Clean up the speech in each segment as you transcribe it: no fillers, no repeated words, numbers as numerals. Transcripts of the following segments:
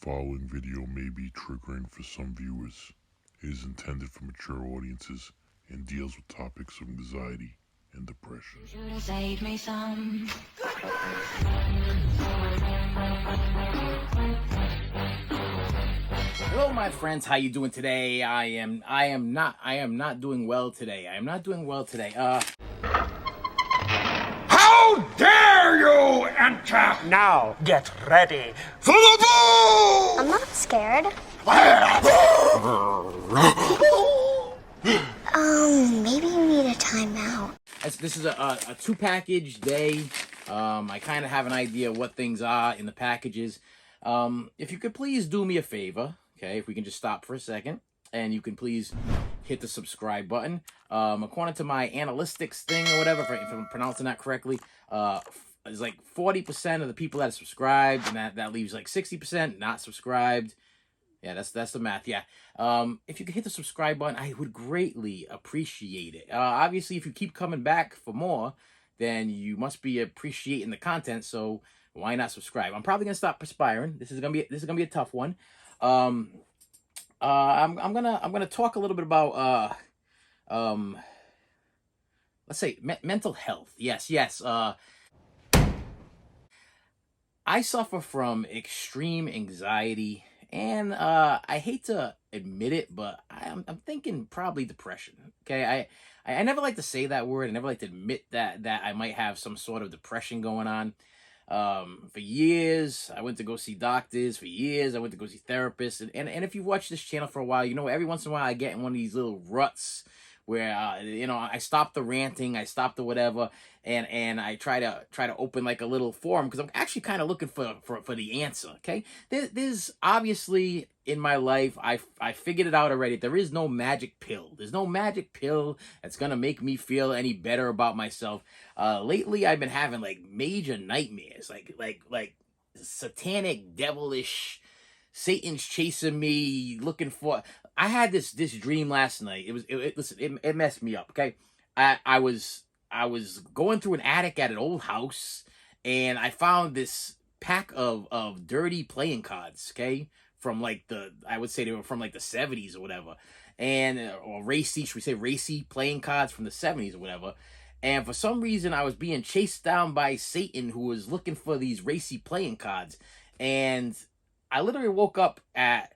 following video may be triggering for some viewers. It is intended for mature audiences and deals with topics of anxiety and depression. Save me some. Hello, my friends. How you doing today? I am not doing well today. How dare you enter! Now get ready for the ball! I'm not scared. Maybe you need a timeout. This is a two-package day. I kind of have an idea what things are in the packages. If you could please do me a favor, okay? If we can just stop for a second, and you can please hit the subscribe button. According to my analytics thing or whatever, if I'm pronouncing that correctly, it's like 40% of the people that are subscribed, and that leaves like 60% not subscribed. Yeah, that's the math. Yeah. If you could hit the subscribe button, I would greatly appreciate it. Obviously, if you keep coming back for more, then you must be appreciating the content. So why not subscribe? I'm probably gonna stop perspiring. This is gonna be a tough one. I'm gonna talk a little bit about let's say mental health. Yes. I suffer from extreme anxiety, and I hate to admit it, but I'm thinking probably depression. Okay, I never like to say that word. I never like to admit that I might have some sort of depression going on. For years, I went to go see doctors. For years, I went to go see therapists. And if you've watched this channel for a while, you know every once in a while I get in one of these little ruts where I stop the ranting, I stop the whatever, and I try to open like a little forum because I'm actually kind of looking for the answer. Okay, there's obviously in my life I figured it out already. There is no magic pill. There's no magic pill that's gonna make me feel any better about myself. Lately I've been having like major nightmares, like satanic, devilish. Satan's chasing me, looking for. I had this dream last night. It messed me up. Okay, I was going through an attic at an old house, and I found this pack of dirty playing cards. Okay, from I would say they were from like the 70s or whatever, and or racy. Should we say racy playing cards from the 70s or whatever? And for some reason, I was being chased down by Satan, who was looking for these racy playing cards, and I literally woke up at,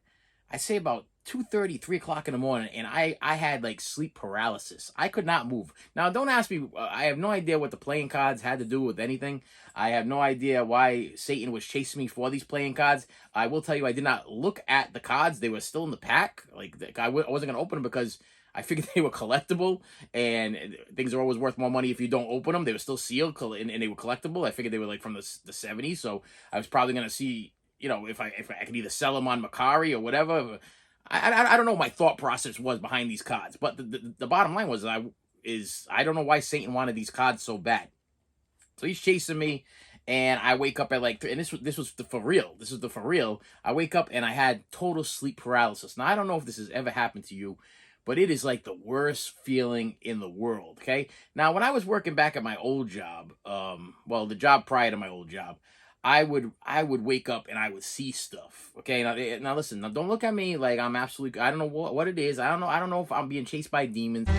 I say about 2:30, 3 o'clock in the morning, and I had like sleep paralysis. I could not move. Now, don't ask me. I have no idea what the playing cards had to do with anything. I have no idea why Satan was chasing me for these playing cards. I will tell you, I did not look at the cards. They were still in the pack. Like I wasn't going to open them because I figured they were collectible, and things are always worth more money if you don't open them. They were still sealed, and they were collectible. I figured they were like from the 70s, so I was probably going to see, if I could either sell them on Macari or whatever. I don't know what my thought process was behind these cards, but the bottom line was I don't know why Satan wanted these cards so bad. So he's chasing me, and I wake up at like 3, and this was for real. This is the for real. I wake up and I had total sleep paralysis. Now I don't know if this has ever happened to you, but it is like the worst feeling in the world. Okay. Now when I was working back at my old job, the job prior to my old job, I would wake up and I would see stuff. Okay, now listen. Now don't look at me like I'm absolutely. I don't know what it is. I don't know if I'm being chased by demons.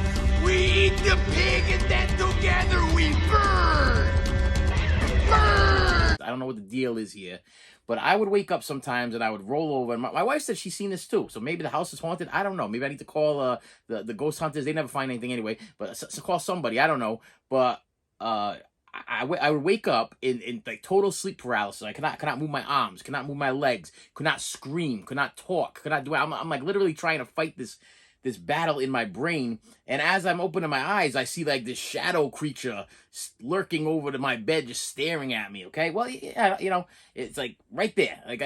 We eat the pig and then together we burn! Burn! I don't know what the deal is here, but I would wake up sometimes and I would roll over. And my wife said she's seen this too. So maybe the house is haunted. I don't know. Maybe I need to call the ghost hunters. They never find anything anyway. But so call somebody. I don't know. But I would wake up in like total sleep paralysis. I cannot move my arms, cannot move my legs, could not scream, could not talk, could not do it. I'm like literally trying to fight this battle in my brain. And as I'm opening my eyes, I see like this shadow creature lurking over to my bed, just staring at me. Okay, well, yeah, it's like right there. Like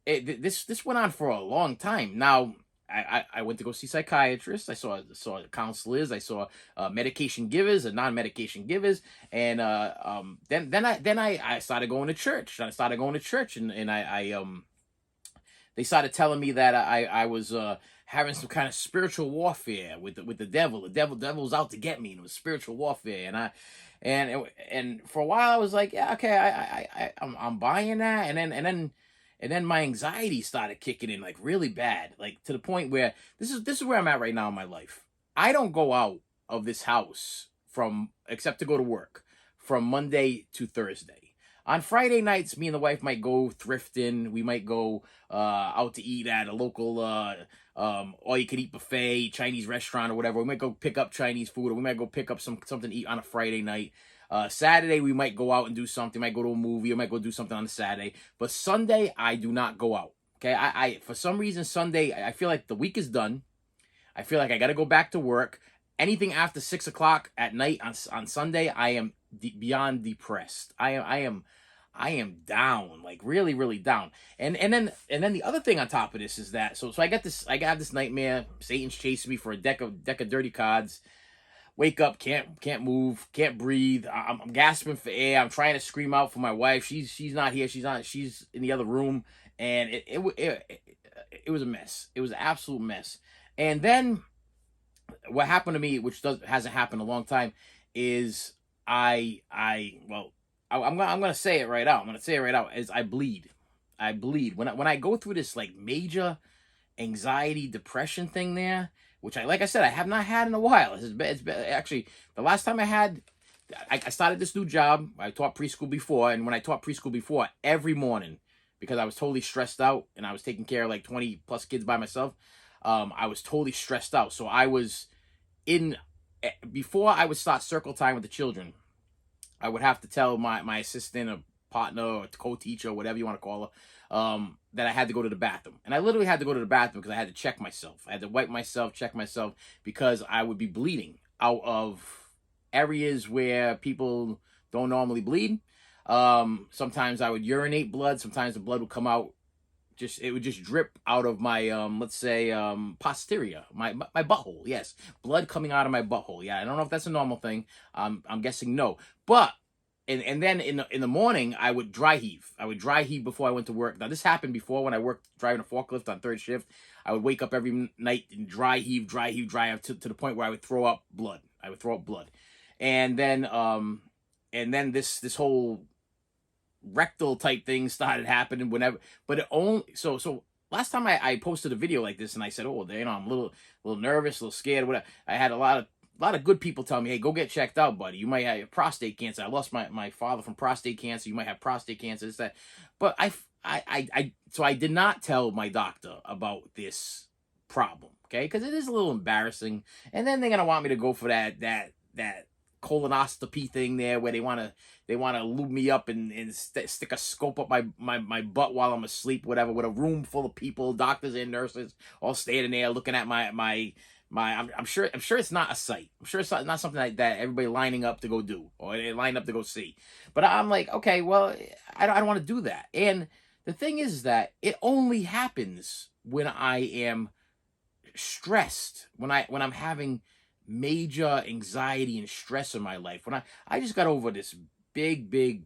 this went on for a long time. Now, I went to go see psychiatrists. I saw counselors. I saw medication givers and non-medication givers, and then I started going to church. And they started telling me that I was having some kind of spiritual warfare with the devil. The devil's out to get me. And it was spiritual warfare, And for a while I was like, yeah, okay, I'm buying that, and then my anxiety started kicking in like really bad, like to the point where this is where I'm at right now in my life. I don't go out of this house from except to go to work from Monday to Thursday. On Friday nights, me and the wife might go thrifting. We might go out to eat at a local all you could eat buffet, Chinese restaurant or whatever. We might go pick up Chinese food, or we might go pick up something to eat on a Friday night. Saturday we might go out and do something. Might go to a movie, or might go do something on a Saturday. But Sunday I do not go out. Okay, I for some reason Sunday I feel like the week is done. I feel like I got to go back to work. Anything after 6 o'clock at night on Sunday, I am beyond depressed. I am down, like really, really down. And then the other thing on top of this is that so I got this nightmare. Satan's chasing me for a deck of dirty cards. Wake up, can't move, can't breathe. I'm gasping for air. I'm trying to scream out for my wife. She's not here. She's in the other room, and it was a mess. It was an absolute mess. And then what happened to me, which hasn't happened in a long time, is I'm gonna say it right out. I'm gonna say it right out. Is I bleed. I bleed when I go through this like major anxiety depression thing there, which like I said I have not had in a while. It's been actually the last time I started this new job. I taught preschool before, and when I taught preschool before, every morning, because I was totally stressed out and I was taking care of like 20 plus kids by myself, I was totally stressed out. So I was before I would start circle time with the children, I would have to tell my assistant or partner or co-teacher or whatever you want to call her, that I had to go to the bathroom. And I literally had to go to the bathroom because I had to check myself. I had to wipe myself, check myself, because I would be bleeding out of areas where people don't normally bleed. Sometimes I would urinate blood. Sometimes the blood would come out. It would just drip out of my let's say posterior, my butthole. Yes, blood coming out of my butthole. Yeah, I don't know if that's a normal thing. I'm guessing no. But and then in the morning I would dry heave. I would dry heave before I went to work. Now this happened before when I worked driving a forklift on third shift. I would wake up every night and dry heave to the point where I would throw up blood. And then this whole rectal type thing started happening whenever, but it only so last time I posted a video like this and I said, oh, I'm a little nervous, a little scared, whatever. I had a lot of good people tell me, hey, go get checked out, buddy. You might have prostate cancer. I lost my father from prostate cancer. You might have prostate cancer. It's that, but I did not tell my doctor about this problem, okay? Because it is a little embarrassing, and then they're gonna want me to go for that colonoscopy thing there, where they want to lube me up and stick a scope up my butt while I'm asleep, whatever, with a room full of people, doctors and nurses, all standing there looking at my. I'm sure it's not a sight. I'm sure it's not something like that everybody lining up to go do, or they line up to go see. But I'm like, okay, well, I don't want to do that. And the thing is that it only happens when I am stressed, when I'm having major anxiety and stress in my life. When I just got over this big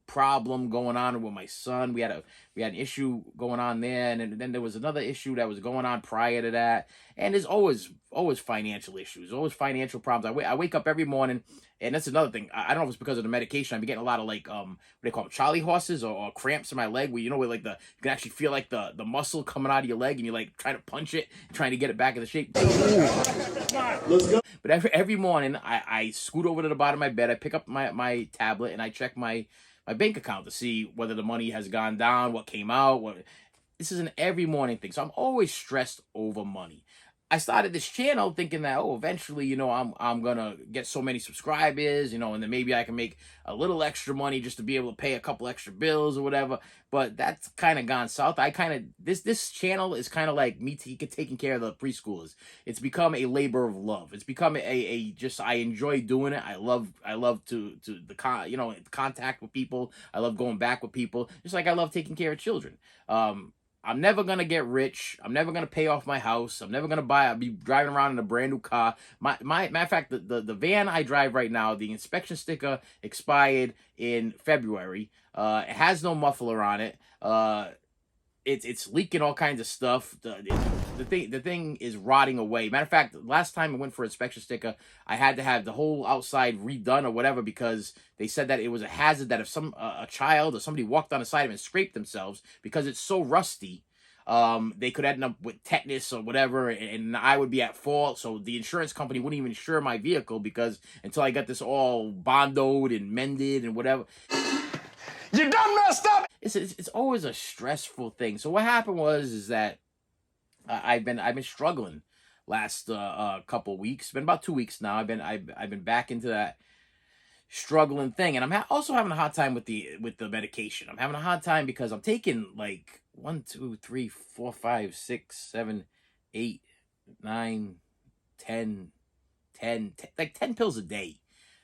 problem going on with my son. We had an issue going on there, and then there was another issue that was going on prior to that. And there's always financial issues, always financial problems. I wake up every morning, and that's another thing. I don't know if it's because of the medication. I've been getting a lot of like what they call them, Charlie horses, or cramps in my leg, where where like you can actually feel like the muscle coming out of your leg, and you're like trying to punch it, trying to get it back in the shape. Let's go. But every morning I scoot over to the bottom of my bed, I pick up my tablet, and I check my bank account to see whether the money has gone down, what came out. This is an every morning thing. So I'm always stressed over money. I started this channel thinking that, eventually, I'm gonna get so many subscribers, and then maybe I can make a little extra money just to be able to pay a couple extra bills or whatever. But that's kind of gone south. This channel is kind of like me taking care of the preschoolers. It's become a labor of love. It's become I enjoy doing it. I love to contact with people. I love going back with people, just like I love taking care of children. I'm never going to get rich. I'm never going to pay off my house. I'm never going to be driving around in a brand new car. Matter of fact, the van I drive right now, the inspection sticker expired in February. It has no muffler on it. it's leaking all kinds of stuff. The thing is rotting away. Matter of fact, last time I went for inspection sticker, I had to have the whole outside redone or whatever because they said that it was a hazard that if some a child or somebody walked on the side of it and scraped themselves because it's so rusty, they could end up with tetanus or whatever, and I would be at fault. So the insurance company wouldn't even insure my vehicle because until I got this all bondoed and mended and whatever. You done messed up! It's always a stressful thing. So what happened is that I've been struggling last couple weeks. It's been about 2 weeks now. I've been back into that struggling thing, and I'm also having a hard time with the medication. I'm having a hard time because I'm taking like 1, 2, 3, 4, 5, 6, 7, 8, 9, 10, 10, like 10 pills a day.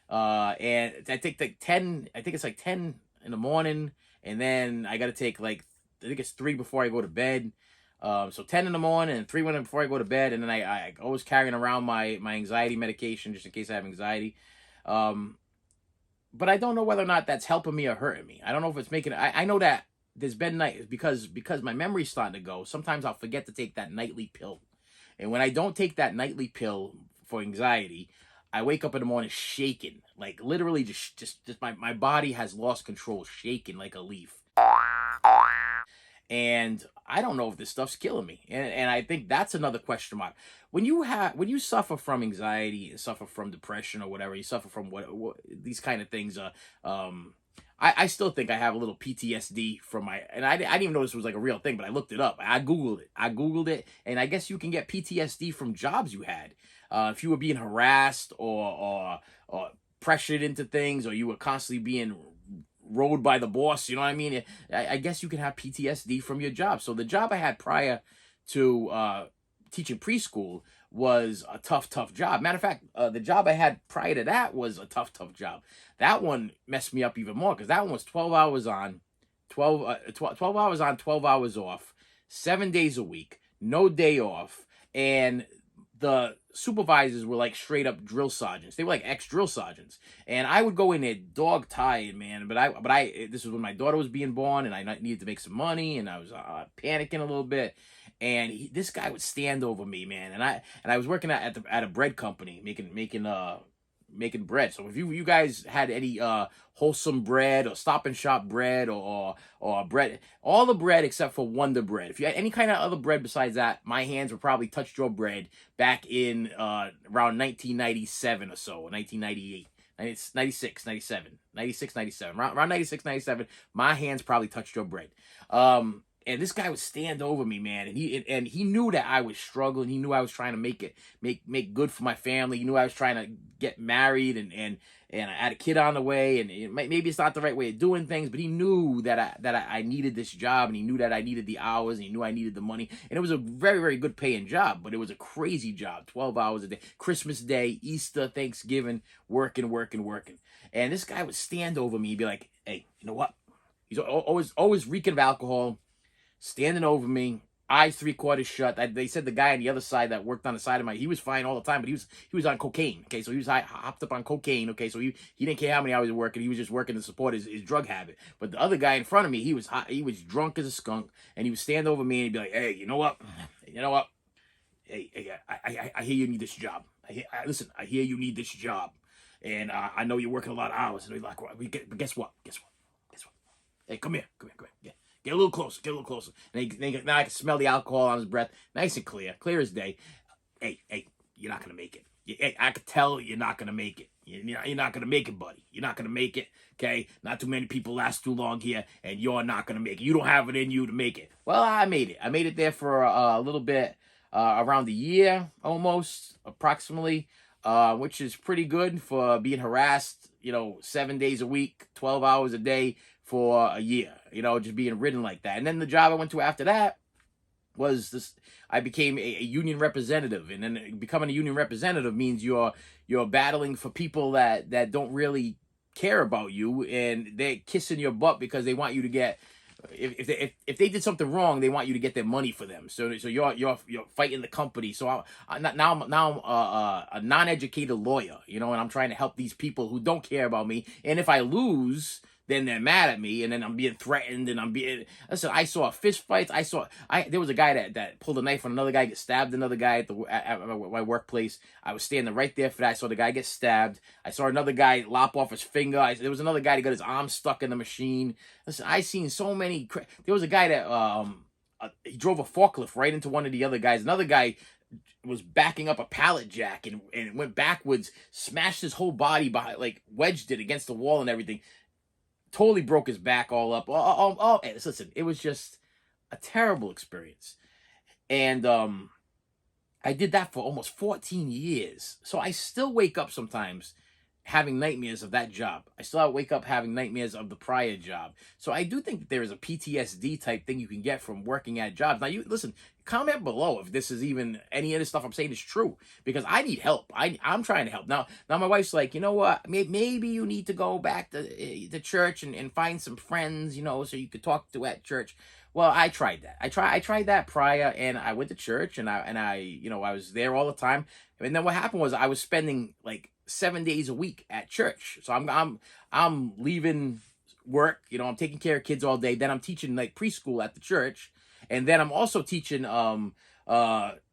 And I take like 10. I think it's like 10 in the morning, and then I got to take like I think it's 3 before I go to bed. So 10 in the morning and 3 before I go to bed, and then I always carrying around my anxiety medication just in case I have anxiety. But I don't know whether or not that's helping me or hurting me. I don't know if it's making. I know that there's been nights because my memory's starting to go. Sometimes I'll forget to take that nightly pill, and when I don't take that nightly pill for anxiety, I wake up in the morning shaking, like literally just my body has lost control, shaking like a leaf. And I don't know if this stuff's killing me. And I think that's another question mark. When you suffer from anxiety and suffer from depression or whatever, you suffer from what these kind of things, I still think I have a little PTSD from and I didn't even know this was like a real thing, but I looked it up. I Googled it, and I guess you can get PTSD from jobs you had. If you were being harassed or pressured into things, or you were constantly being rode by the boss, you know what I mean? I guess you can have PTSD from your job. So the job I had prior to teaching preschool was a tough job. Matter of fact, the job I had prior to that was a tough job. That one messed me up even more because that one was 12 hours on, 12 hours on, 12 hours off, 7 days a week, no day off, and the supervisors were like straight up drill sergeants. They were like ex-drill sergeants. And I would go in there dog tired, man. But this was when my daughter was being born and I needed to make some money, and I was panicking a little bit. And this guy would stand over me, man. And I was working at a bread company making bread. So if you guys had any wholesome bread or Stop and Shop bread or bread, all the bread except for Wonder Bread. If you had any kind of other bread besides that, my hands would probably touch your bread back in around 1997 or so, 1998. 96, 97, 96, 97. Around 96, 97, my hands probably touched your bread. And this guy would stand over me, man, and he knew that I was struggling. He knew I was trying to make good for my family. He knew I was trying to get married, and I had a kid on the way, and maybe it's not the right way of doing things, but he knew that I needed this job, and he knew that I needed the hours, and he knew I needed the money, and it was a very, very good paying job, but it was a crazy job, 12 hours a day, Christmas Day, Easter, Thanksgiving, working, and this guy would stand over me and be like, "Hey, you know what?" He's always reeking of alcohol, standing over me, eyes 3/4 shut. They said the guy on the other side that worked on the side of he was fine all the time, but he was on cocaine. Okay, so he was hopped up on cocaine. Okay, so he didn't care how many hours he was working. He was just working to support his drug habit. But the other guy in front of me, he was drunk as a skunk, and he would stand over me and he'd be like, "Hey, you know what? Hey, I hear you need this job. Listen, I hear you need this job, and I know you're working a lot of hours." And he's like, "But guess what? Hey, come here. Yeah. Get a little closer. And now I can smell the alcohol on his breath. Nice and clear as day. Hey, you're not going to make it. Hey, I could tell you're not going to make it. You're not going to make it, buddy. You're not going to make it, okay? Not too many people last too long here, and you're not going to make it. You don't have it in you to make it." Well, I made it. I made it there for a little bit, around a year, almost, approximately, which is pretty good for being harassed, 7 days a week, 12 hours a day, for a year, just being ridden like that. And then the job I went to after that was this. I became a union representative, and then becoming a union representative means you're battling for people that don't really care about you, and they're kissing your butt because they want you to get. If they did something wrong, they want you to get their money for them. So you're fighting the company. So I'm a non-educated lawyer, and I'm trying to help these people who don't care about me. And if I lose, then they're mad at me, and then I'm being threatened, and listen, I saw fist fights. There was a guy that pulled a knife on another guy, get stabbed another guy at my workplace. I was standing right there for that. I saw the guy get stabbed. I saw another guy lop off his finger. There was another guy that got his arm stuck in the machine. Listen, I seen so many. There was a guy that he drove a forklift right into one of the other guys. Another guy was backing up a pallet jack and went backwards, smashed his whole body behind, like wedged it against the wall and everything. Totally broke his back all up. And listen, it was just a terrible experience. And I did that for almost 14 years. So I still wake up sometimes having nightmares of that job. I still wake up having nightmares of the prior job. So I do think that there is a PTSD type thing you can get from working at jobs. Now, you listen, comment below if this is even any of this stuff I'm saying is true, because I need help. I'm trying to help. Now my wife's like, you know what? Maybe you need to go back to the church and find some friends, so you could talk to at church. Well, I tried that. I tried that prior, and I went to church, and I I was there all the time. And then what happened was I was spending like 7 days a week at church. So I'm leaving work, I'm taking care of kids all day. Then I'm teaching like preschool at the church, and then I'm also teaching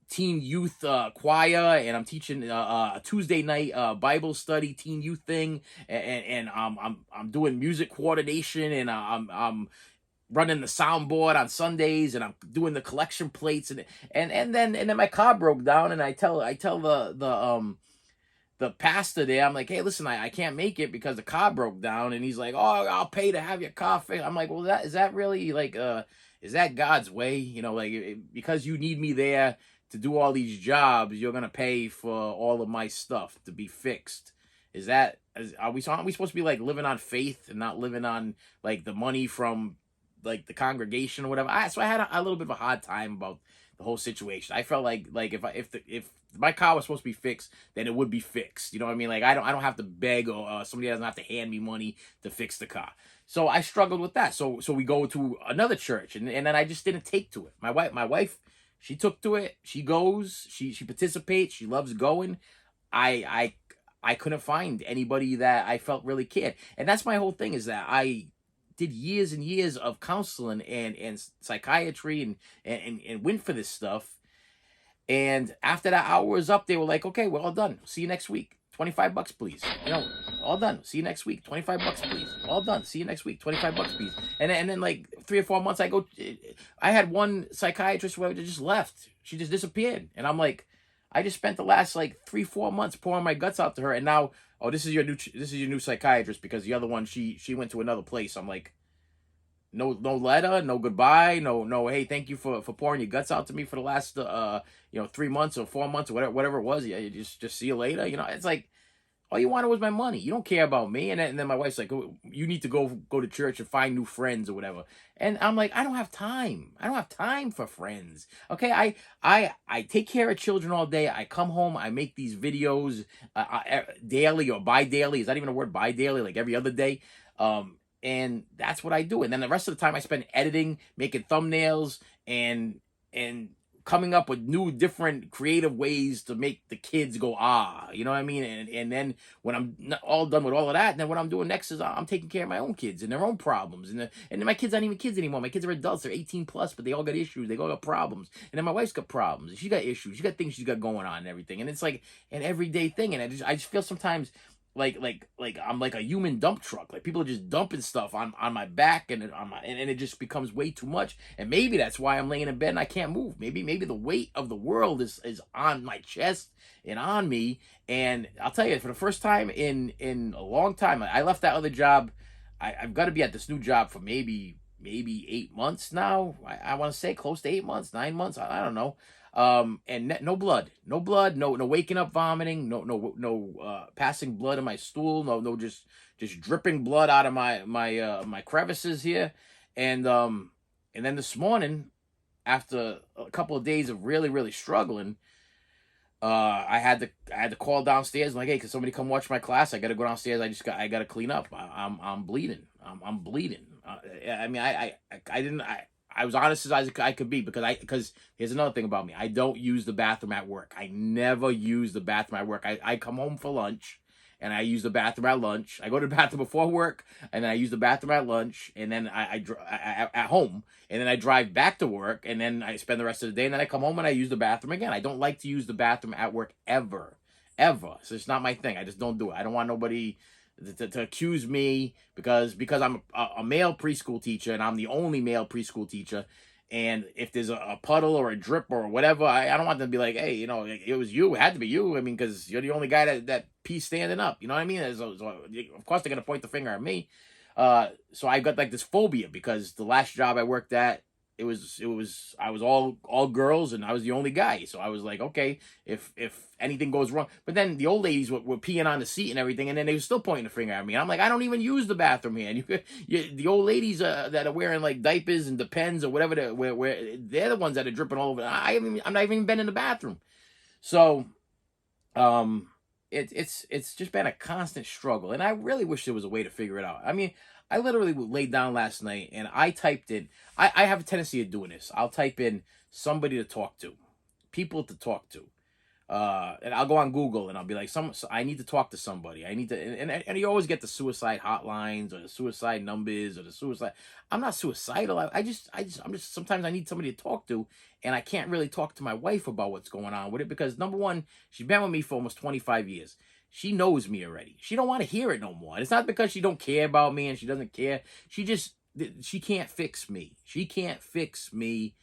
teen youth choir, and I'm teaching a Tuesday night Bible study teen youth thing, and I'm doing music coordination, and I'm running the soundboard on Sundays, and I'm doing the collection plates, and then my car broke down, and I tell the pastor there, I'm like, hey, listen, I can't make it because the car broke down. And he's like, oh, I'll pay to have your car fixed. I'm like, well, is that really like, is that God's way? Because you need me there to do all these jobs, you're going to pay for all of my stuff to be fixed. Aren't we supposed to be like living on faith and not living on like the money from like the congregation or whatever? So I had a little bit of a hard time about the whole situation. I felt like if my car was supposed to be fixed, then it would be fixed. You know what I mean? Like I don't have to beg, or somebody doesn't have to hand me money to fix the car. So I struggled with that. So we go to another church, and then I just didn't take to it. My wife, she took to it. She goes. She participates. She loves going. I couldn't find anybody that I felt really cared, and that's my whole thing, is that I did years and years of counseling and psychiatry and went for this stuff. And after that hour was up, they were like, okay, we're all done. See you next week. $25, please. All done. See you next week. $25, please. All done. See you next week. $25, please. And then like 3 or 4 months, I had one psychiatrist where just left. She just disappeared. And I'm like, I just spent the last like 3-4 months pouring my guts out to her. And now, oh, this is your new psychiatrist, because the other one, she went to another place. I'm like, no letter, no goodbye, no. Hey, thank you for pouring your guts out to me for the last 3 months or 4 months or whatever it was. Yeah, just see you later. It's like, all you wanted was my money. You don't care about me. And then my wife's like, oh, you need to go to church and find new friends or whatever. And I'm like, I don't have time. I don't have time for friends. Okay, I take care of children all day. I come home. I make these videos daily or bi-daily. Is that even a word? Bi-daily, like every other day. And that's what I do. And then the rest of the time I spend editing, making thumbnails, and coming up with new, different, creative ways to make the kids go, ah, you know what I mean? And then when I'm all done with all of that, then what I'm doing next is I'm taking care of my own kids and their own problems. And my kids aren't even kids anymore. My kids are adults. They're 18 plus, but they all got issues. They all got problems. And then my wife's got problems. She got issues. She got things she's got going on and everything. And it's like an everyday thing. And I just feel sometimes like I'm like a human dump truck. Like people are just dumping stuff on my back and it just becomes way too much. And maybe that's why I'm laying in bed and I can't move. Maybe the weight of the world is on my chest and on me. And I'll tell you, for the first time in a long time, I left that other job. I've got to be at this new job for maybe 8 months now. I want to say close to 8 months, 9 months. I don't know. And no blood, no waking up vomiting, no passing blood in my stool, no just dripping blood out of my crevices here. And then this morning, after a couple of days of really, really struggling, I had to call downstairs. I'm like, hey, can somebody come watch my class? I got to go downstairs. I got to clean up. I'm bleeding. I'm bleeding. I mean, I was honest as I could be, because here's another thing about me. I don't use the bathroom at work. I never use the bathroom at work. I come home for lunch and I use the bathroom at lunch. I go to the bathroom before work, and then I use the bathroom at lunch, and then I at home, and then I drive back to work, and then I spend the rest of the day, and then I come home and I use the bathroom again. I don't like to use the bathroom at work ever. So it's not my thing. I just don't do it. I don't want nobody to accuse me because I'm a male preschool teacher, and I'm the only male preschool teacher. And if there's a puddle or a drip or whatever, I don't want them to be like, hey, it was you. It had to be you. I mean, because you're the only guy that pees standing up. You know what I mean? So, of course, they're going to point the finger at me. So I got like this phobia because the last job I worked at, I was all girls and I was the only guy. So I was like, okay, if anything goes wrong. But then the old ladies were peeing on the seat and everything, and then they were still pointing the finger at me. And I'm like, I don't even use the bathroom here. And the old ladies that are wearing like diapers and Depends or whatever, they're the ones that are dripping all over. I'm not even been in the bathroom. So it's just been a constant struggle, and I really wish there was a way to figure it out. I mean, I literally laid down last night and I typed in, I have a tendency of doing this. I'll type in somebody to talk to, people to talk to. And I'll go on Google and I'll be like, I need to talk to somebody. I need to, and you always get the suicide hotlines or the suicide numbers or the suicide. I'm not suicidal. I'm just, sometimes I need somebody to talk to, and I can't really talk to my wife about what's going on with it because number one, she's been with me for almost 25 years. She knows me already. She don't want to hear it no more. It's not because she don't care about me and she doesn't care. She can't fix me. She can't fix me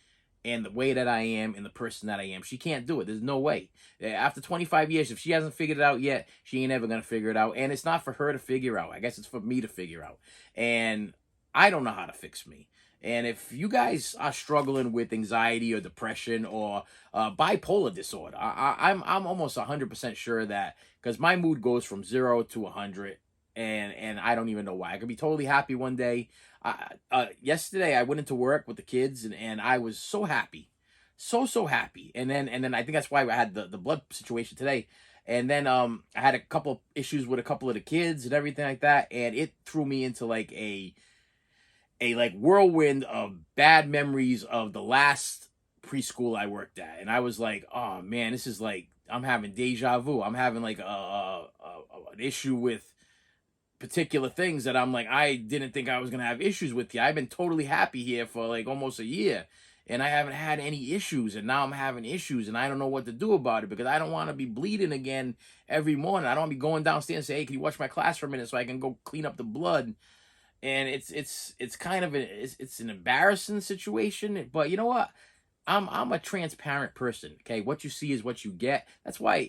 and the way that I am and the person that I am. She can't do it. There's no way. After 25 years, if she hasn't figured it out yet, she ain't ever going to figure it out. And it's not for her to figure out. I guess it's for me to figure out. And I don't know how to fix me. And if you guys are struggling with anxiety or depression or bipolar disorder, I'm almost 100% sure that, because my mood goes from 0 to 100, and I don't even know why. I could be totally happy one day. Yesterday I went into work with the kids, and I was so happy, so happy. And then I think that's why I had the blood situation today. And then I had a couple issues with a couple of the kids and everything like that, and it threw me into like a like whirlwind of bad memories of the last preschool I worked at. And I was like, oh man, this is like, I'm having deja vu. I'm having like an issue with particular things that I'm like, I didn't think I was going to have issues with you. I've been totally happy here for like almost a year, and I haven't had any issues. And now I'm having issues, and I don't know what to do about it because I don't want to be bleeding again every morning. I don't want to be going downstairs and say, hey, can you watch my class for a minute so I can go clean up the blood? And it's kind of it's an embarrassing situation, but you know what? I'm a transparent person. Okay, what you see is what you get. That's why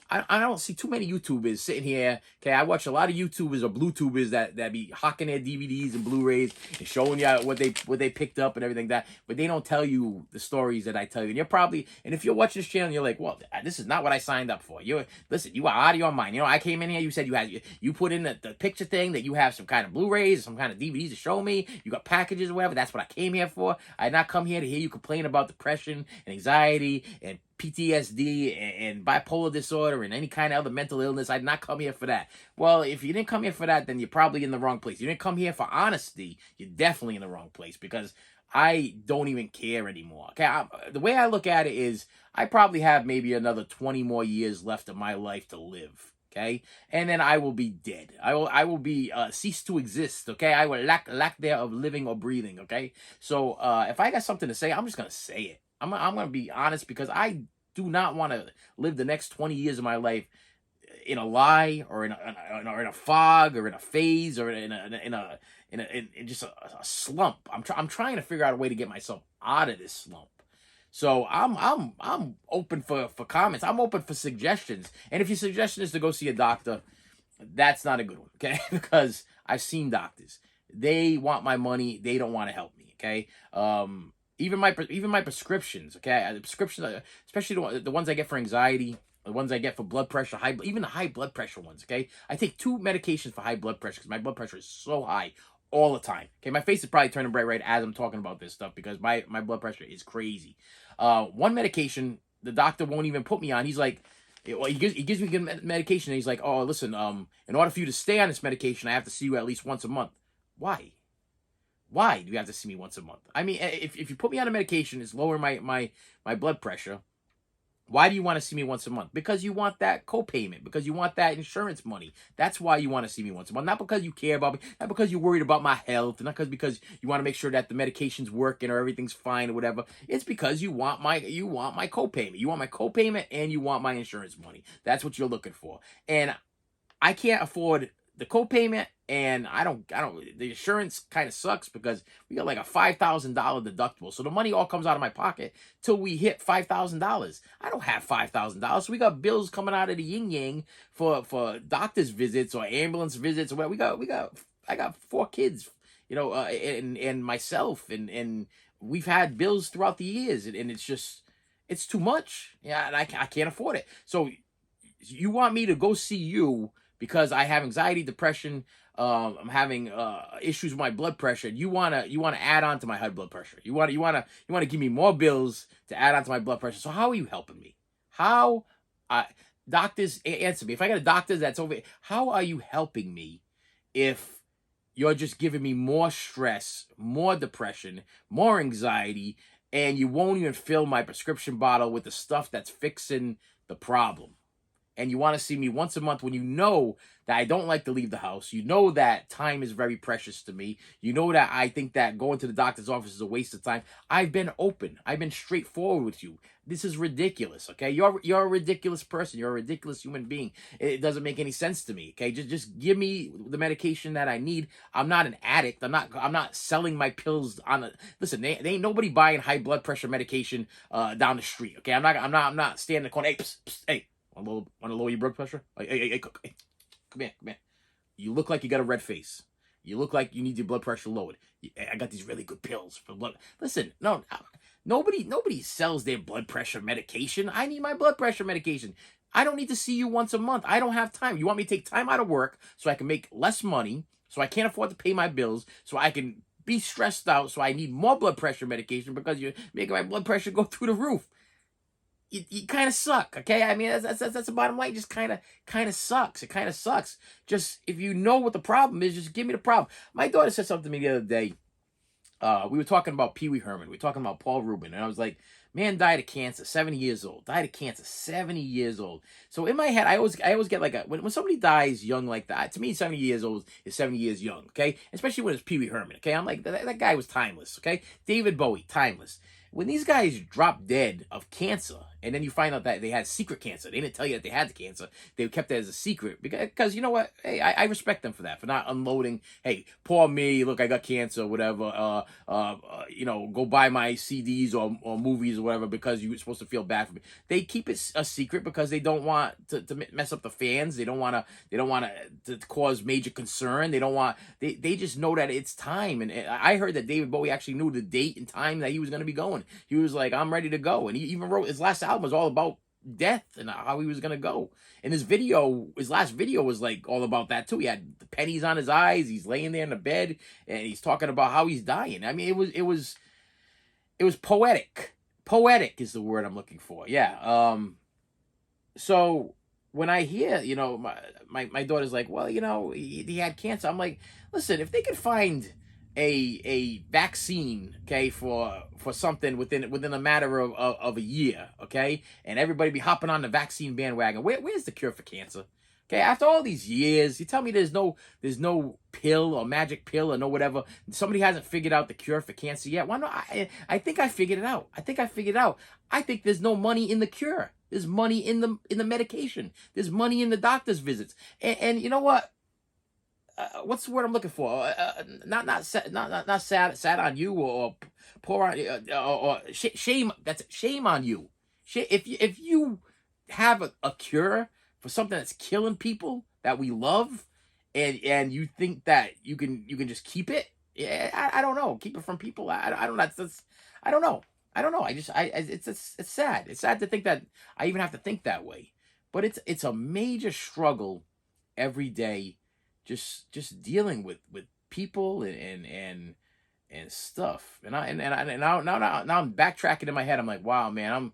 I don't see too many YouTubers sitting here. Okay, I watch a lot of YouTubers or Bluetubers that be hawking their DVDs and Blu-rays and showing you what they picked up and everything like that. But they don't tell you the stories that I tell you. And if you're watching this channel, you're like, well, this is not what I signed up for. Listen, you are out of your mind. I came in here. You said you put in the picture thing that you have some kind of Blu-rays, some kind of DVDs to show me. You got packages or whatever. That's what I came here for. I did not come here to hear you complain about depression and anxiety and PTSD and bipolar disorder and any kind of other mental illness. I did not come here for that. Well, if you didn't come here for that, then you're probably in the wrong place. You didn't come here for honesty. You're definitely in the wrong place because I don't even care anymore. Okay, the way I look at it is I probably have maybe another 20 more years left of my life to live. Okay, and then I will be dead. I will be cease to exist. Okay, I will lack there of living or breathing. Okay, so if I got something to say, I'm just gonna say it. I'm gonna be honest because I do not want to live the next 20 years of my life in a lie or in a fog or in a phase or in just a slump. I'm trying to figure out a way to get myself out of this slump. So I'm open for comments. I'm open for suggestions. And if your suggestion is to go see a doctor, that's not a good one, okay? Because I've seen doctors. They want my money. They don't want to help me, okay? Even my prescriptions, okay? The prescriptions, especially the ones I get for anxiety, the ones I get for blood pressure, even the high blood pressure ones, okay? I take 2 medications for high blood pressure because my blood pressure is so high all the time. Okay, my face is probably turning bright red as I'm talking about this stuff because my blood pressure is crazy. One medication the doctor won't even put me on. He's like, well, he gives me good medication, and he's like, oh, listen, in order for you to stay on this medication, I have to see you at least once a month. Why? Why do you have to see me once a month? I mean, if you put me on a medication, it's lowering my blood pressure, Why do you want to see me once a month? Because you want that co-payment, because you want that insurance money. That's why you want to see me once a month. Not because you care about me, not because you're worried about my health, not because you want to make sure that the medication's working or everything's fine or whatever. It's because you want my co-payment. You want my co-payment and you want my insurance money. That's what you're looking for. And I can't afford the co-payment, and I don't the insurance kind of sucks because we got like a $5,000 deductible. So the money all comes out of my pocket till we hit $5,000. I don't have $5,000. So we got bills coming out of the yin yang for doctor's visits or ambulance visits or whatever. I got 4 kids, and myself, and we've had bills throughout the years, and it's too much. Yeah, and I can't afford it. So you want me to go see you because I have anxiety, depression, I'm having issues with my blood pressure. You wanna add on to my high blood pressure. You wanna give me more bills to add on to my blood pressure. So how are you helping me? How doctors answer me. If I got a doctor that's over, how are you helping me if you're just giving me more stress, more depression, more anxiety, and you won't even fill my prescription bottle with the stuff that's fixing the problem? And you want to see me once a month when you know that I don't like to leave the house. You know that time is very precious to me. You know that I think that going to the doctor's office is a waste of time. I've been open. I've been straightforward with you. This is ridiculous, okay? You're a ridiculous person. You're a ridiculous human being. It doesn't make any sense to me, okay? Just give me the medication that I need. I'm not an addict. I'm not selling my pills on a... Listen, they ain't nobody buying high blood pressure medication down the street, okay? I'm not standing in the corner. Hey, psst, psst, hey. Want to lower your blood pressure? Hey, come here. You look like you got a red face. You look like you need your blood pressure lowered. I got these really good pills for blood. Listen, no, nobody sells their blood pressure medication. I need my blood pressure medication. I don't need to see you once a month. I don't have time. You want me to take time out of work so I can make less money, so I can't afford to pay my bills, so I can be stressed out, so I need more blood pressure medication because you're making my blood pressure go through the roof. You kind of suck, okay? I mean, that's the bottom line. It just kind of sucks. It kind of sucks. Just, if you know what the problem is, just give me the problem. My daughter said something to me the other day. We were talking about Pee Wee Herman. We were talking about Paul Rubin. And I was like, man died of cancer, 70 years old. Died of cancer, 70 years old. So in my head, I always get like when somebody dies young like that, to me, 70 years old is 70 years young, okay? Especially when it's Pee Wee Herman, okay? I'm like, that guy was timeless, okay? David Bowie, timeless. When these guys drop dead of cancer, and then you find out that they had secret cancer, they didn't tell you that they had the cancer. They kept it as a secret because you know what? Hey, I respect them for that, for not unloading. Hey, poor me. Look, I got cancer, whatever. Go buy my CDs or movies or whatever because you're supposed to feel bad for me. They keep it a secret because they don't want to mess up the fans. They don't want to cause major concern. They just know that it's time. And I heard that David Bowie actually knew the date and time that he was going to be going. He was like, I'm ready to go. And he even wrote his last album was all about death and how he was going to go. And his last video was like all about that too. He had the pennies on his eyes. He's laying there in the bed and he's talking about how he's dying. I mean, it was poetic. Poetic is the word I'm looking for. Yeah. So when I hear, my daughter's like, well, he had cancer. I'm like, listen, if they could find a vaccine, okay, for something within a matter of a year, okay, and everybody be hopping on the vaccine bandwagon. Where's the cure for cancer? Okay, after all these years, you tell me there's no pill or magic pill or no whatever. Somebody hasn't figured out the cure for cancer yet. Why not? I think I figured it out. I think there's no money in the cure. There's money in the medication. There's money in the doctor's visits. And you know what? What's the word I'm looking for? Not sad on you or poor on or shame. That's it, shame on you. If you have a cure for something that's killing people that we love, and you think that you can just keep it, yeah, I don't know. Keep it from people. I don't know. I don't know. I don't know. It's sad. It's sad to think that I even have to think that way. But it's a major struggle every day. Just dealing with people and stuff, and now I'm backtracking in my head. I'm like, wow, man,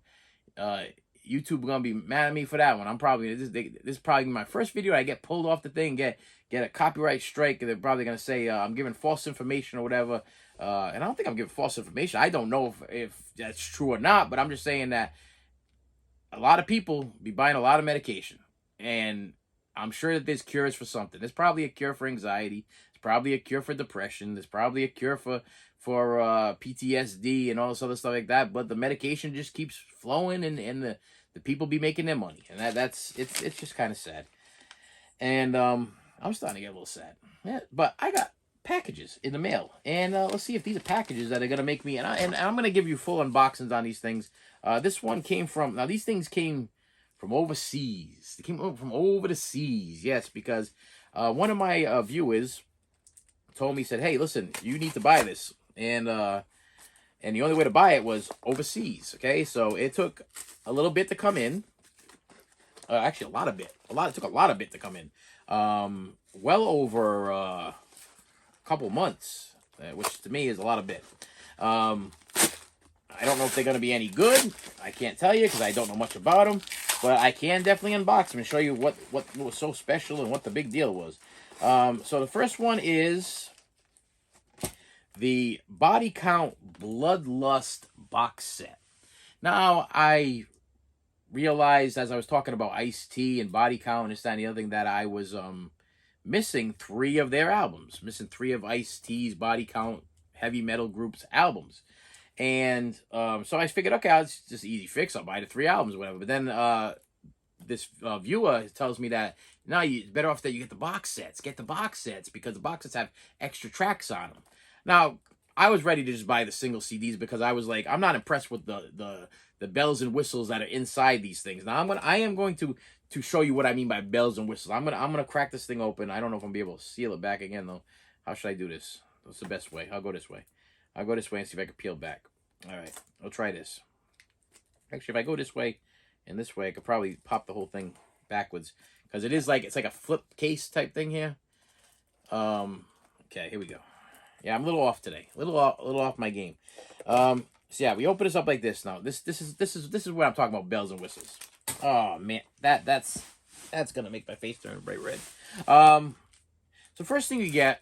YouTube gonna be mad at me for that one. I'm probably this is probably my first video. I get pulled off the thing, get a copyright strike, and they're probably gonna say I'm giving false information or whatever. And I don't think I'm giving false information. I don't know if that's true or not, but I'm just saying that a lot of people be buying a lot of medication, and I'm sure that there's cures for something. There's probably a cure for anxiety. There's probably a cure for depression. There's probably a cure for PTSD and all this other stuff like that. But the medication just keeps flowing, and the people be making their money, and that's it's just kind of sad. And I'm starting to get a little sad. Yeah, but I got packages in the mail, and let's see if these are packages that are gonna make me. And I'm gonna give you full unboxings on these things. This one came from, now these things came from overseas. They came over from over the seas. Yes, because one of my viewers told me, said, "Hey, listen, you need to buy this," and the only way to buy it was overseas. Okay, so it took a little bit to come in. Actually, a lot of bit. It took a lot of bit to come in. Well over a couple months, which to me is a lot of bit. I don't know if they're going to be any good. I can't tell you because I don't know much about them. But I can definitely unbox them and show you what was so special and what the big deal was. So the first one is the Body Count Bloodlust box set. Now, I realized as I was talking about Ice-T and Body Count and this, that, and the other thing, that I was missing 3 of their albums. Missing 3 of Ice-T's Body Count heavy metal group's albums. And so I figured, okay, it's just easy fix. I'll buy the 3 albums or whatever. But then this viewer tells me that, no, it's better off that you get the box sets. Get the box sets because the box sets have extra tracks on them. Now, I was ready to just buy the single CDs because I was like, I'm not impressed with the bells and whistles that are inside these things. Now, I am going to show you what I mean by bells and whistles. I'm gonna crack this thing open. I don't know if I'm gonna be able to seal it back again though. How should I do this? What's the best way? I'll go this way. I'll go this way and see if I can peel back. All right, I'll try this. Actually, if I go this way and this way, I could probably pop the whole thing backwards because it's like a flip case type thing here. Okay, here we go. Yeah, I'm a little off today. A little off my game. So yeah, we open this up like this now. This is what I'm talking about, bells and whistles. Oh man, that's gonna make my face turn bright red. So first thing you get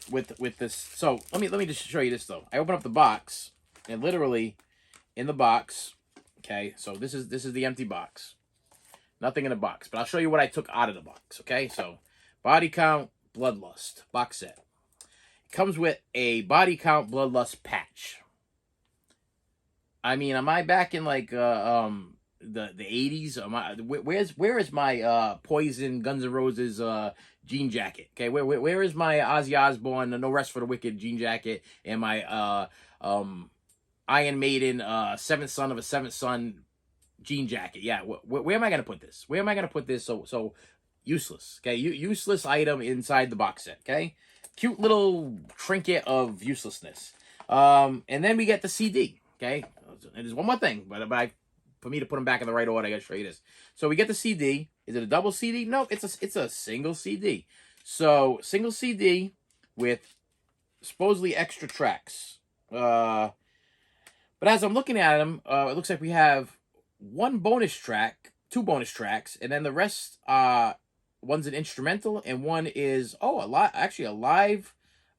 with this. So let me just show you this though. I open up the box, and literally in the box. Okay, so this is the empty box. Nothing in the box, but I'll show you what I took out of the box. Okay, so Body Count Bloodlust box set. It comes with a Body Count Bloodlust patch. I mean, am I back in like the 80s? Am I, where is my Poison Guns N' Roses jean jacket? Okay, where is my Ozzy Osbourne No Rest for the Wicked jean jacket and my Iron Maiden Seventh Son of a Seventh Son jean jacket? Yeah, where am I gonna put this? Where am I gonna put this? So useless. Okay, useless item inside the box set. Okay, cute little trinket of uselessness. And then we get the CD. Okay, and there's one more thing, but for me to put them back in the right order, I gotta show you this. So we get the CD. Is it a double CD? No, it's a single CD. So single CD with supposedly extra tracks. But as I'm looking at them, it looks like we have 1 bonus track, 2 bonus tracks, and then the rest, one's an instrumental, and one is a live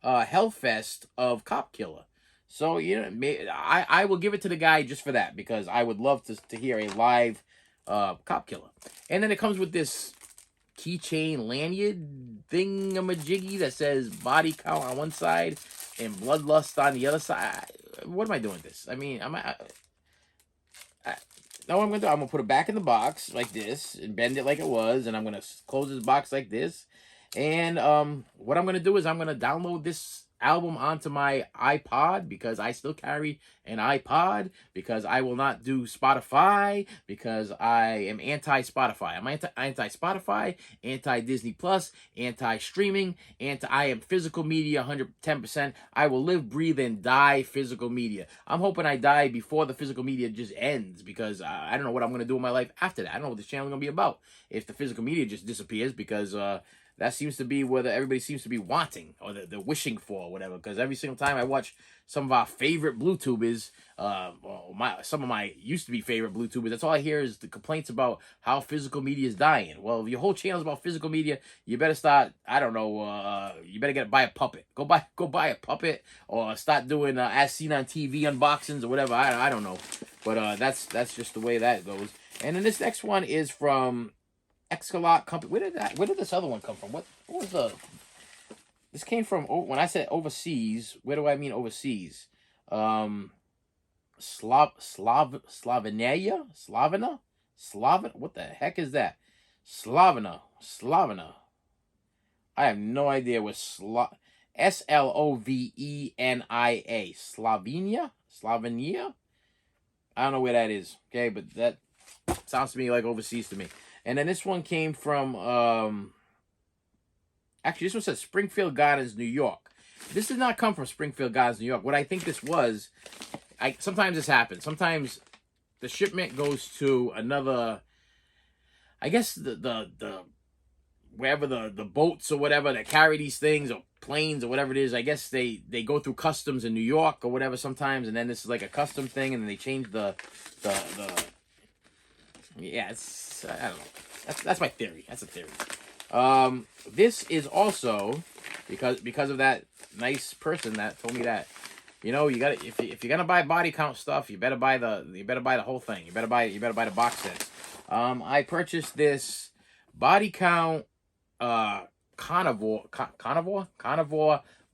Hellfest of Cop Killer. So I will give it to the guy just for that because I would love to hear a live Cop Killer. And then it comes with this keychain lanyard thingamajiggy that says Body Count on one side and Bloodlust on the other side. What am I doing with this? I mean, know what I'm gonna do? I'm gonna put it back in the box like this and bend it like it was, and I'm gonna close this box like this. And what I'm gonna do is I'm gonna download this album onto my iPod because I still carry an iPod, because I will not do Spotify because I am anti-Spotify. I'm anti-Spotify, anti-Disney Plus, anti-streaming, I am physical media 110%. I will live, breathe, and die physical media. I'm hoping I die before the physical media just ends because I don't know what I'm going to do in my life after that. I don't know what this channel is going to be about if the physical media just disappears because that seems to be what everybody seems to be wanting or they're wishing for or whatever. Because every single time I watch some of our favorite Bluetubers, some of my used to be favorite Bluetubers, that's all I hear is the complaints about how physical media is dying. Well, if your whole channel is about physical media, you better start, I don't know, you better buy a puppet. Go buy a puppet or start doing as seen on TV unboxings or whatever. I don't know. But that's just the way that goes. And then this next one is from Excalot Company. Where did this other one come from? What was the? This came from, when I said overseas. Where do I mean overseas? Slovenia. What the heck is that? Slavina. I have no idea what Slovenia. Slovenia. I don't know where that is. Okay, but that sounds to me like overseas to me. And then this one came from actually, this one says Springfield Gardens, New York. This did not come from Springfield Gardens, New York. What I think this was, sometimes this happens. Sometimes the shipment goes to another, I guess the wherever the boats or whatever that carry these things, or planes or whatever it is. I guess they go through customs in New York or whatever sometimes, and then this is like a custom thing, and then they change the yeah, it's, I don't know. That's my theory. That's a theory. This is also because of that nice person that told me that, you know, you got if you're gonna buy body count stuff, you better buy the whole thing. You better buy the box sets. I purchased this body count carnivore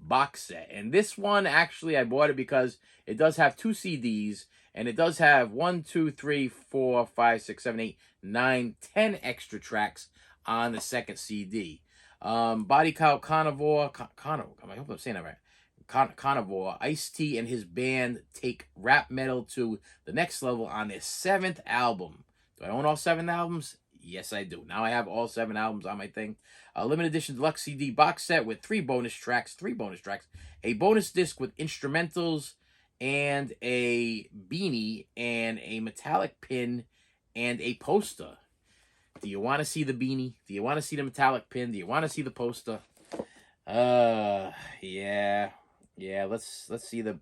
box set, and this one actually I bought it because it does have 2 CDs, and it does have 1, 2, 3, 4, 5, 6, 7, 8, 9, 10 extra tracks on the second CD. Body Count Carnivore, I hope I'm saying that right. Carnivore, Ice-T and his band take rap metal to the next level on their 7th album. Do I own all 7 albums? Yes, I do. Now I have all 7 albums on my thing. A limited edition deluxe CD box set with 3 bonus tracks, a bonus disc with instrumentals, and a beanie, and a metallic pin, and a poster. Do you want to see the beanie? Do you want to see the metallic pin? Do you want to see the poster? Yeah. Let's see the.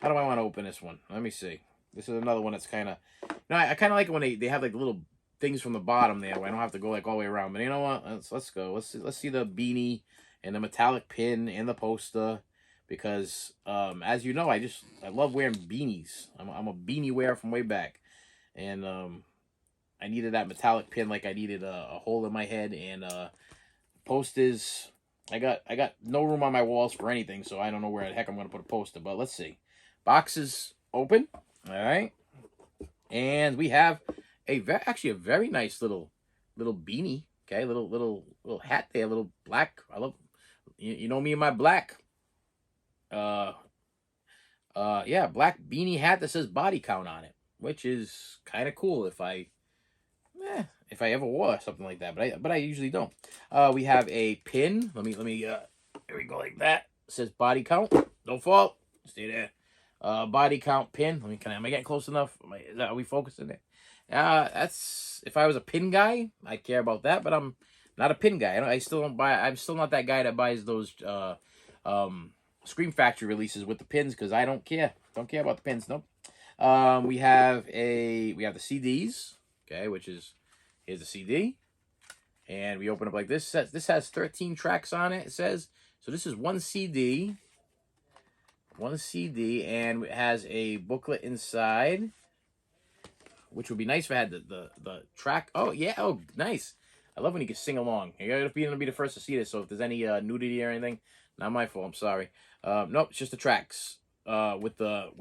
How do I want to open this one? Let me see. This is another one that's kind of. No, I kind of like it when they have like little things from the bottom there, where I don't have to go like all the way around. But you know what? Let's go. Let's see the beanie and the metallic pin and the poster, because as you know, I love wearing beanies. I'm a beanie wearer from way back, and I needed that metallic pin like I needed a hole in my head, and posters. I got no room on my walls for anything, so I don't know where the heck I'm going to put a poster, but let's see. Boxes open. All right. And we have actually a very nice little beanie, okay? Little hat there, little black. I love you know me and my black. Yeah, black beanie hat that says body count on it, which is kind of cool if I ever wore something like that, but I usually don't. We have a pin. Let me here we go, like that. It says body count. Don't fall. Stay there. Body count pin. Am I getting close enough? Are we focusing there? That's, if I was a pin guy, I care about that, but I'm not a pin guy. I'm still not that guy that buys those Scream Factory releases with the pins, because I don't care. Don't care about the pins. Nope. We have the CDs. Okay, here's the CD, and we open up like this. This has 13 tracks on it. It says so. This is one CD, and it has a booklet inside, which would be nice if I had the track. Oh yeah, oh nice. I love when you can sing along. You're gonna be the first to see this, so if there's any nudity or anything, not my fault. I'm sorry. Nope, it's just the tracks with the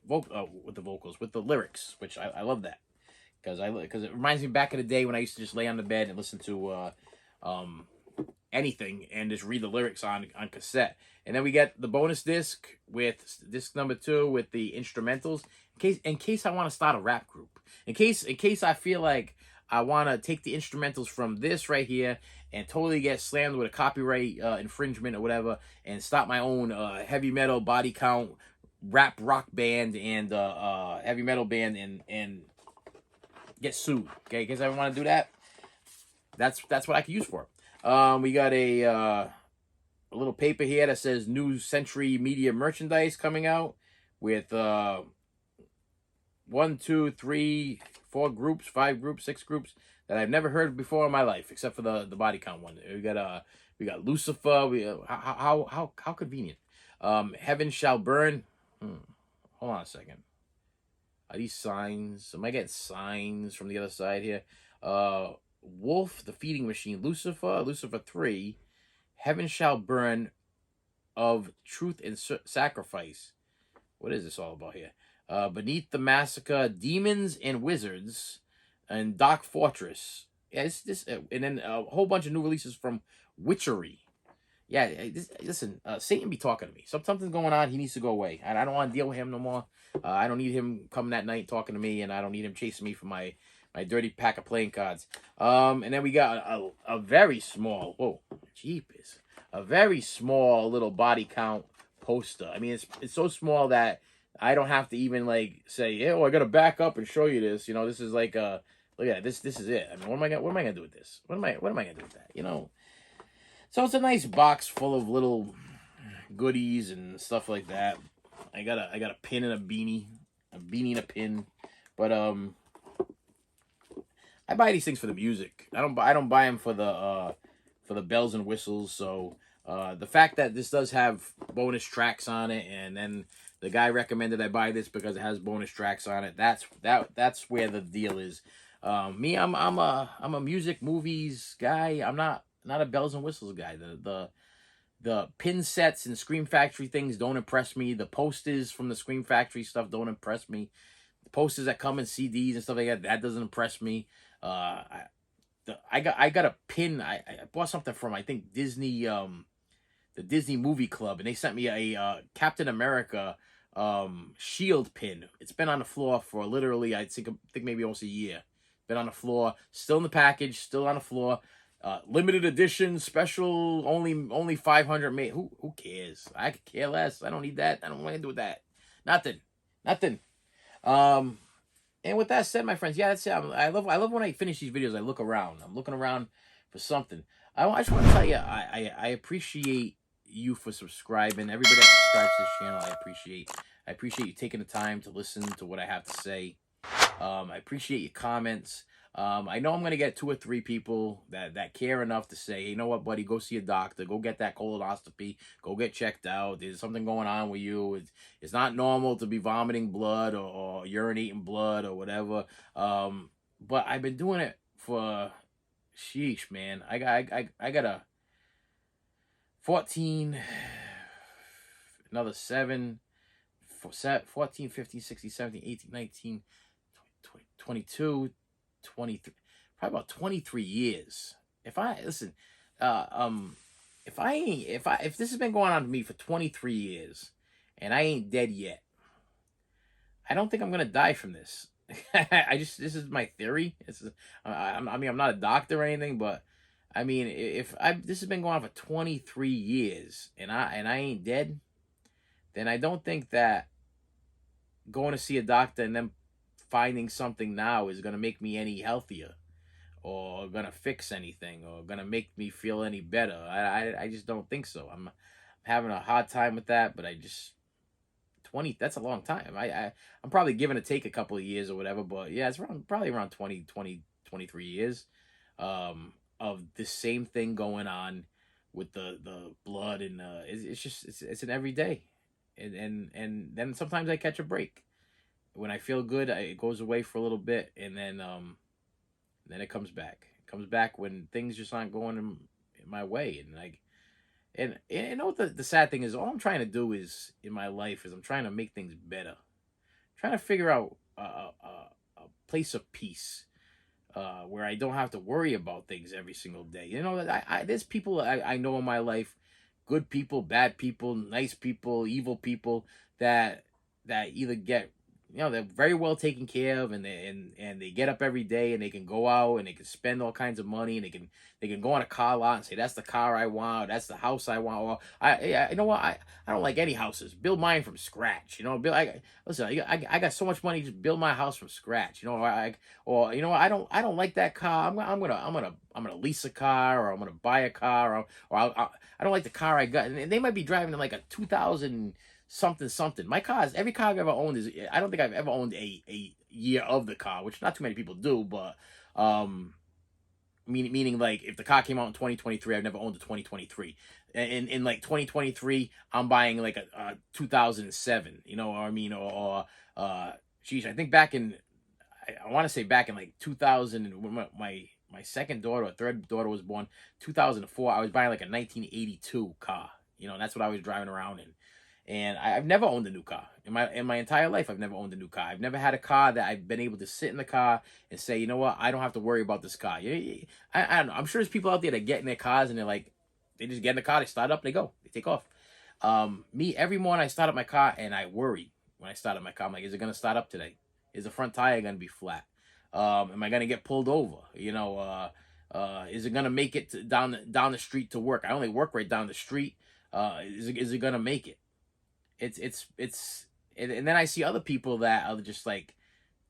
vocals, with the lyrics, which I love that. Because it reminds me back in the day when I used to just lay on the bed and listen to anything and just read the lyrics on cassette. And then we get the bonus disc with disc number 2 with the instrumentals, in case I want to start a rap group. In case I feel like I want to take the instrumentals from this right here and totally get slammed with a copyright infringement or whatever, and start my own heavy metal body count rap rock band and heavy metal band and get sued. Okay, in case I want to do that, that's what I could use for it. We got a little paper here that says New Century Media merchandise coming out with 1, 2, 3, 4 groups, 5 groups, 6 groups that I've never heard before in my life, except for the body count one. We got Lucifer. How convenient. Heaven Shall Burn. Hold on a second. Are these signs? Am I getting signs from the other side here? Wolf, the feeding machine, Lucifer 3, Heaven Shall Burn, of Truth and Sacrifice. What is this all about here? Beneath the Massacre, Demons and Wizards, and Dark Fortress. Yeah, this and then a whole bunch of new releases from Witchery. Yeah, listen, Satan be talking to me. Something's going on. He needs to go away. I don't want to deal with him no more. I don't need him coming that night talking to me, and I don't need him chasing me for my dirty pack of playing cards. And then we got a very small, whoa, jeepers, a very small little body count poster. I mean, it's so small that I don't have to even like say, yeah, I gotta back up and show you this. You know, this is like look at that. This is it. I mean, what am I gonna do with this? What am I gonna do with that? You know. So it's a nice box full of little goodies and stuff like that. I got a pin and a beanie and a pin, but I buy these things for the music. I don't buy them for the bells and whistles. So the fact that this does have bonus tracks on it, and then the guy recommended I buy this because it has bonus tracks on it. That's where the deal is. Me, I'm a music movies guy. I'm not a bells and whistles guy. The pin sets and Scream Factory things don't impress me. The posters from the Scream Factory stuff don't impress me. The posters that come in CDs and stuff like that doesn't impress me. I got a pin. I bought something from, I think, Disney, the Disney Movie Club, and they sent me a Captain America shield pin. It's been on the floor for literally, I think maybe almost a year. Been on the floor, still in the package, still on the floor. Limited edition, special, only 500 made. Who cares? I could care less. I don't need that. I don't want to do with that. Nothing. And with that said, my friends, yeah, that's it. I love when I finish these videos. I look around. I'm looking around for something. I just want to tell you, I appreciate you for subscribing. Everybody that subscribes to this channel, I appreciate you taking the time to listen to what I have to say. I appreciate your comments. I know I'm going to get 2 or 3 people that care enough to say, hey, you know what, buddy, go see a doctor, go get that colonoscopy, go get checked out. There's something going on with you. It's not normal to be vomiting blood or urinating blood or whatever. But I've been doing it for, sheesh, man. I got a 14, another 7, 14, 15, 16, 17, 18, 19, 20, 22, 23, probably about 23 years. If this has been going on to me for 23 years and I ain't dead yet, I don't think I'm gonna die from this. This is my theory. I mean, I'm not a doctor or anything, but I mean, this has been going on for 23 years and I ain't dead, then I don't think that going to see a doctor and then finding something now is going to make me any healthier or going to fix anything or going to make me feel any better. I just don't think so. I'm having a hard time with that, but 20, that's a long time. I'm probably giving it take a couple of years or whatever, but yeah, it's probably around 23 years of the same thing going on with the blood, and it's an everyday, and then sometimes I catch a break. When I feel good, it goes away for a little bit, and then it comes back. It comes back when things just aren't going in my way, and you know what the sad thing is? All I'm trying to do is in my life is I'm trying to make things better. I'm trying to figure out a place of peace where I don't have to worry about things every single day. You know, there's people I know in my life, good people, bad people, nice people, evil people that either get, you know, they're very well taken care of, and they get up every day and they can go out and they can spend all kinds of money, and they can go on a car lot and say, that's the car I want, that's the house I want. Or you know what, I don't like any houses. Build mine from scratch. You know, I got so much money, just build my house from scratch. You know, or you know, I don't like that car. I'm gonna lease a car, or I'm gonna buy a car, or I don't like the car I got. And they might be driving like a 2000 something. My cars, every car I've ever owned I don't think I've ever owned a year of the car, which not too many people do, but meaning like if the car came out in 2023, I've never owned a 2023. In like 2023, I'm buying like a 2007, you know what I mean, or geez, I think back in, I want to say back in like 2000, and when my second daughter or third daughter was born, 2004. I was buying like a 1982 car. And that's what I was driving around in. And I've never owned a new car in my entire life. I've never owned a new car. I've never had a car that I've been able to sit in the car and say, you know what, I don't have to worry about this car. I don't know. I'm sure there's people out there that get in their cars and they're like, they just get in the car, they start up, and they go, they take off. Me, every morning I start up my car and I worry when I start up my car. I'm like, is it gonna start up today? Is the front tire gonna be flat? Am I gonna get pulled over? Is it gonna make it down the street to work? I only work right down the street. Is it gonna make it? And then I see other people that are just like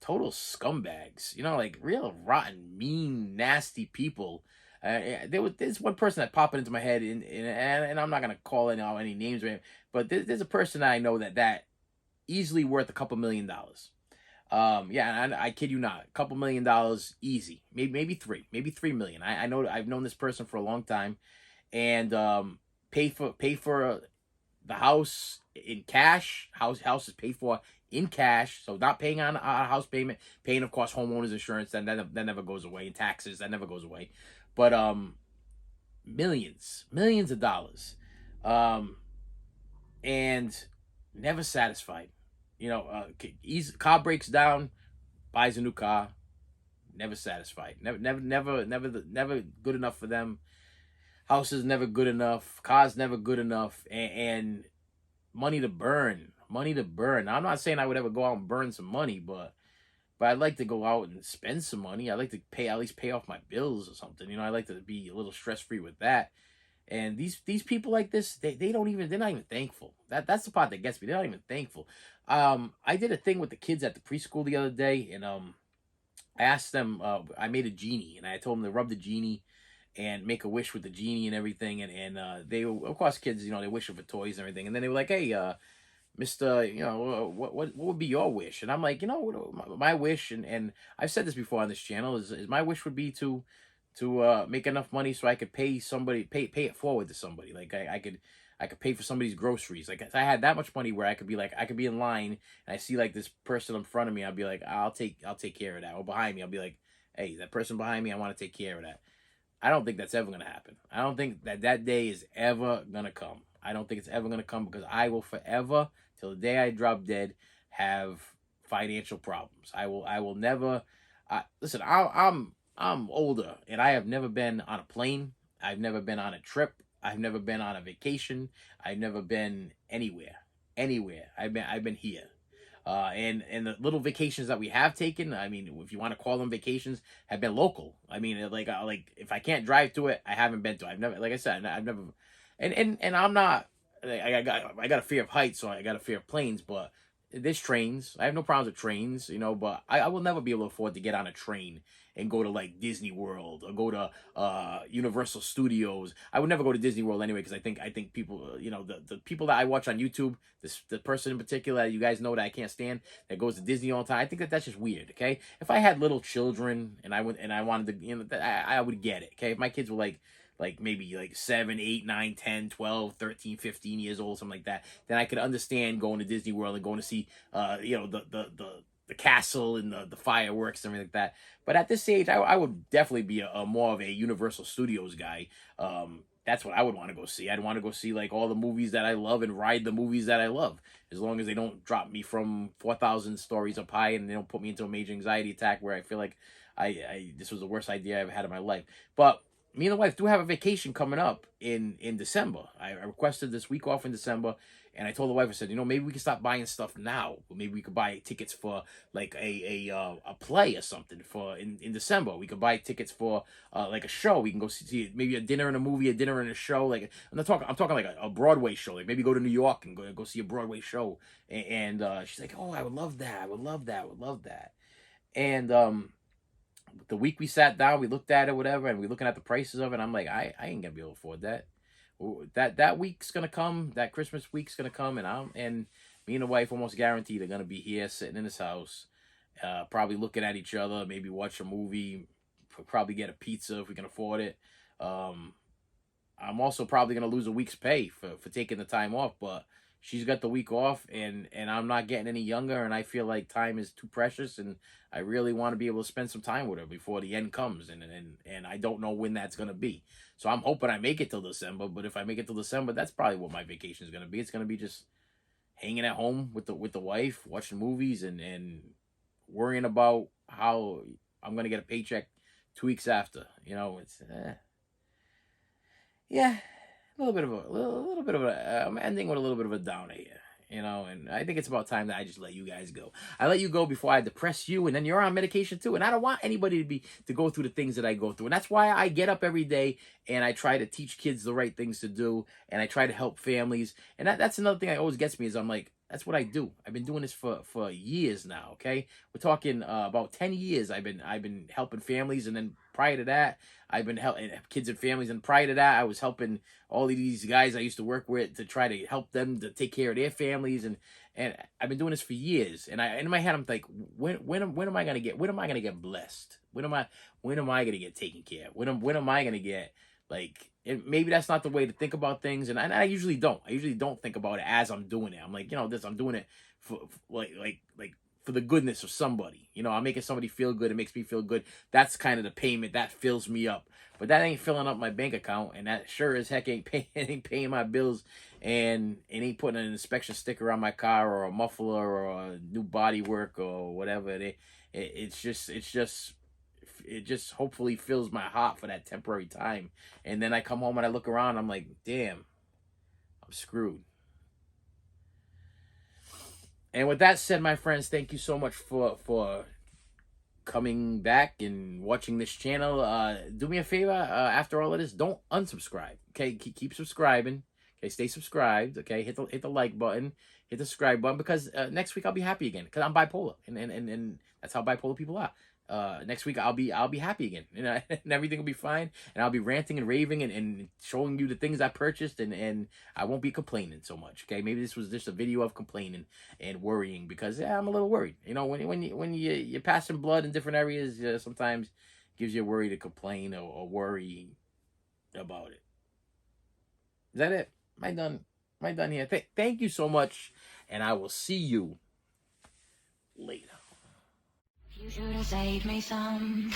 total scumbags, like real rotten, mean, nasty people. There's one person that popped into my head, and I'm not gonna call any names or anything, but there's a person that I know that easily worth a couple $1,000,000. Yeah, and I kid you not, a couple $1,000,000 easy, maybe 3 million. I know I've known this person for a long time, and pay for the house in cash. House is paid for in cash, so not paying on a house payment, paying of course homeowners insurance, that never goes away, and taxes, that never goes away. But millions of dollars, and never satisfied. Car breaks down, buys a new car, never satisfied, never good enough for them. House is never good enough, car's never good enough, and money to burn. Now, I'm not saying I would ever go out and burn some money, but I'd like to go out and spend some money. I'd like to at least pay off my bills or something. I'd like to be a little stress free with that. And these people like this, they're not even thankful. That's the part that gets me. They're not even thankful. I did a thing with the kids at the preschool the other day, and I asked them. I made a genie, and I told them to rub the genie and make a wish with the genie and everything. And they were, of course, kids, they wish for toys and everything. And then they were like, hey, Mr., what would be your wish? And I'm like, my wish, and I've said this before on this channel, is my wish would be to make enough money so I could pay it forward to somebody. Like I could pay for somebody's groceries. Like if I had that much money where I could be in line and I see like this person in front of me, I'll be like, I'll take care of that. Or behind me, I'll be like, hey, that person behind me, I want to take care of that. I don't think that's ever going to happen. I don't think that day is ever going to come. I don't think it's ever going to come, because I will forever, till the day I drop dead, have financial problems. I will never. Listen, I'm older, and I have never been on a plane. I've never been on a trip. I've never been on a vacation. I've never been anywhere. I've been here. And the little vacations that we have taken, I mean, if you want to call them vacations, have been local. I mean, like if I can't drive to it, I haven't been to it. I've never, like I said, I've never, and I'm not, I got a fear of heights, so I got a fear of planes, but there's trains. I have no problems with trains, but I will never be able to afford to get on a train and go to like Disney World or go to Universal Studios. I would never go to Disney World anyway, because I think people, the people that I watch on YouTube, the person in particular, you guys know that I can't stand, that goes to Disney all the time. I think that's just weird. Okay, if I had little children and I wanted to, I would get it. Okay, if my kids were like maybe like 7, 8, 9, 10, 12, 13, 15 years old, something like that, then I could understand going to Disney World and going to see the castle and the fireworks and everything like that. But at this age, I would definitely be a more of a Universal Studios guy. That's what I would want to go see. I'd want to go see like all the movies that I love and ride the movies that I love, as long as they don't drop me from 4,000 stories up high and they don't put me into a major anxiety attack where I feel like this was the worst idea I ever had in my life. But me and the wife do have a vacation coming up in December. I requested this week off in December, and I told the wife, I said, maybe we can stop buying stuff now. Maybe we could buy tickets for like a play or something for in December. We could buy tickets for like a show. We can go see maybe a dinner and a movie, a dinner and a show. Like I'm talking like a Broadway show. Like maybe go to New York and go see a Broadway show. And she's like, oh, I would love that. I would love that. And the week we sat down, we looked at it, whatever, and we looking at the prices of it. I'm like, I ain't gonna be able to afford that. That week's gonna come. That Christmas week's gonna come, and me and the wife almost guaranteed are gonna be here sitting in this house, probably looking at each other, maybe watch a movie, probably get a pizza if we can afford it. I'm also probably gonna lose a week's pay for taking the time off, but she's got the week off, and I'm not getting any younger, and I feel like time is too precious, and I really want to be able to spend some time with her before the end comes, and I don't know when that's gonna be. So I'm hoping I make it till December. But if I make it till December, that's probably what my vacation is gonna be. It's gonna be just hanging at home with the wife, watching movies, and worrying about how I'm gonna get a paycheck 2 weeks after. It's yeah, a little bit of little bit of a. I'm ending with a little bit of a downer here. And I think it's about time that I just let you guys go. I let you go before I depress you, and then you're on medication too. And I don't want anybody to go through the things that I go through. And that's why I get up every day and I try to teach kids the right things to do, and I try to help families. And that's another thing that always gets me is I'm like, that's what I do. I've been doing this for years now. Okay, we're talking about 10 years. I've been helping families, and then prior to that, I've been helping kids and families, and prior to that, I was helping all of these guys I used to work with to try to help them to take care of their families, and I've been doing this for years. And in my head, I'm like, when am I gonna get blessed? When am I gonna get taken care of? When am I gonna get, like? And maybe that's not the way to think about things, and I usually don't. I usually don't think about it as I'm doing it. I'm like, I'm doing it for like for the goodness of somebody. I'm making somebody feel good. It makes me feel good. That's kind of the payment that fills me up. But that ain't filling up my bank account, and that sure as heck ain't paying my bills, and it ain't putting an inspection sticker on my car, or a muffler, or a new body work, or whatever. It just hopefully fills my heart for that temporary time. And then I come home and I look around, I'm like, damn, I'm screwed. And with that said, my friends, thank you so much for coming back and watching this channel. Do me a favor, after all of this, don't unsubscribe. Okay, keep subscribing. Okay, stay subscribed. Okay, hit the like button, hit the subscribe button, because next week I'll be happy again, because I'm bipolar, and that's how bipolar people are. Next week I'll be happy again, and everything will be fine, and I'll be ranting and raving and showing you the things I purchased, and I won't be complaining so much. Okay, maybe this was just a video of complaining and worrying, because I'm a little worried. When you're passing blood in different areas, sometimes it gives you a worry to complain or worry about it. Is that it? Am I done here? Thank you so much, and I will see you later. You should have saved me some.